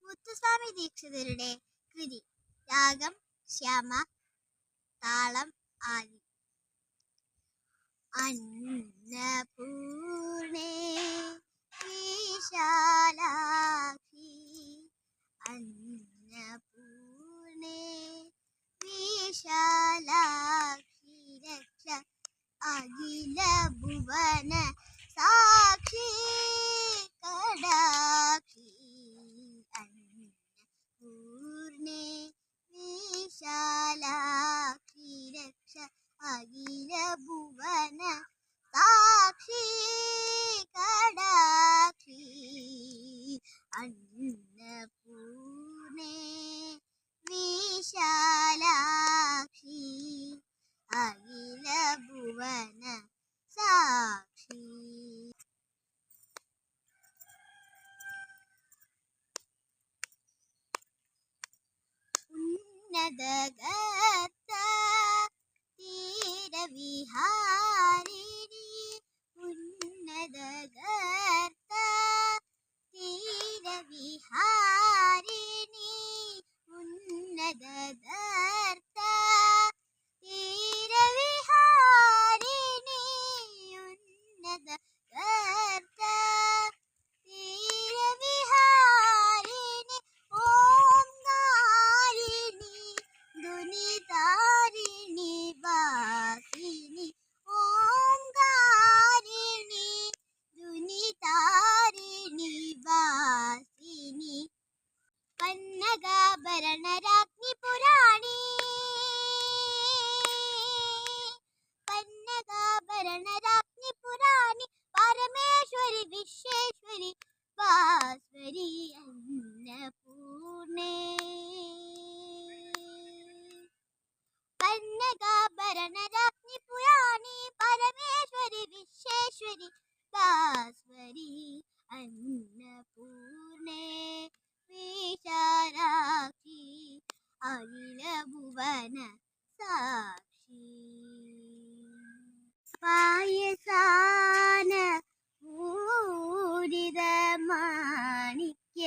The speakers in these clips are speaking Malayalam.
മുത്തുസ്വാമി ദീക്ഷിതരുടെ കൃതി. രാഗം ശ്യാമ, താളം ആദി. അന്നപൂർണേ വിശാലാക്ഷി, അന്നപൂർണേ വിശാലാക്ഷി, രക്ഷ അഖില ഭുവന സാക്ഷി കടാക്ഷി. അന്നപൂർണേ വിശാലാക്ഷി, രക്ഷ അഖില ഭുവന സാക്ഷി കടാക്ഷി. അന്നപൂർണേ വിശാലാക്ഷി, അഖില ഭുവന സാക്ഷി. ഉന്നതഗത തീരവിഹാരിണി, ഉന്നതഗത തീരവിഹാരിണി, ഉന്നതഗത തീരവിഹാരിണി, ഉന്നതഗത തീരവിഹാരിണി. ഓംകാരിണി ധുനിധാരിണി വാസിനി, ഓംകാരിണി ധുനിധാരിണി വാസിനി. പന്നഗാഭരണരാജ്ഞി പുരാണി, പന്നഗാഭരണരാജ്ഞി പുരാണി, പരമേശ്വരി വിശ്വേശ്വരി ഭാസ്വരി അന്നപൂർണേ. പന്നഗാഭരണരാജ്ഞി പുരാണി, പരമേശ്വരി വിശ്വേശ്വരി ഭാസ്വരി അന്നപൂർണേ വിശാലാക്ഷി, അഖില ഭുവന സാക്ഷി. പായസാന പൂരിത മാണിക്യ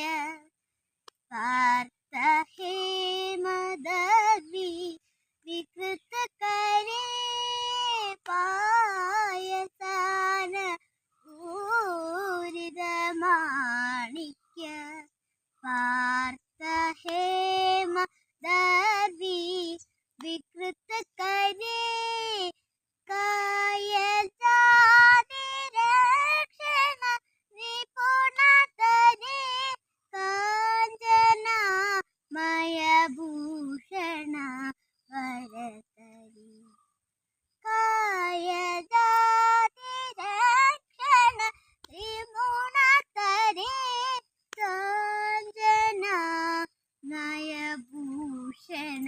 പാർത്ഥ ഹേമദർവി വികൃത കരേ, പായസാന പൂരിത മാണിക്യ പാർത്ഥ ഹേമദർവി വികൃത കരേ, കായജാതിരക്ഷണ നിപുണതരേ, കാഞ്ചനമയഭൂഷണ വരതരി, കായജാതിരക്ഷണ നിപുണതരേ, കാഞ്ചനമയഭൂഷണ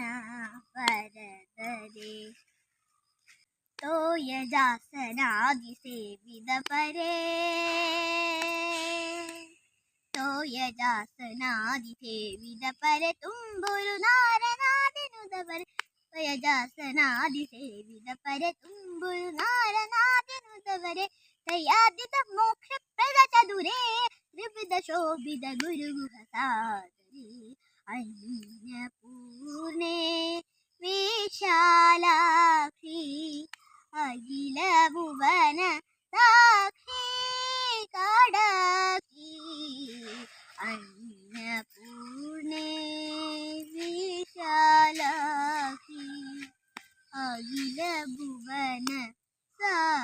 വരതരേ. തോയജാസനാദിസേവിത പരേ, തോയജാസനാദിസേവിത പരേ, തുമ്പുരു നാരനാദിനുത പരേ, തോയജാസനാദിസേവിത പരേ, തുമ്പുരു നാരനാദിനുത പരേ, തയാദിത മോക്ഷപ്രദ ചതുരേ, ത്രിവിധ ശോഭിത ഗുരുഗുഹ സാദരേ അന്നപൂർണേ വിശാലാക്ഷി, അഖില ഭുവന സാക്ഷി കടാക്ഷി. അന്നപൂർണേ വിശാലാക്ഷി, അഖില ഭുവന സാക്ഷി.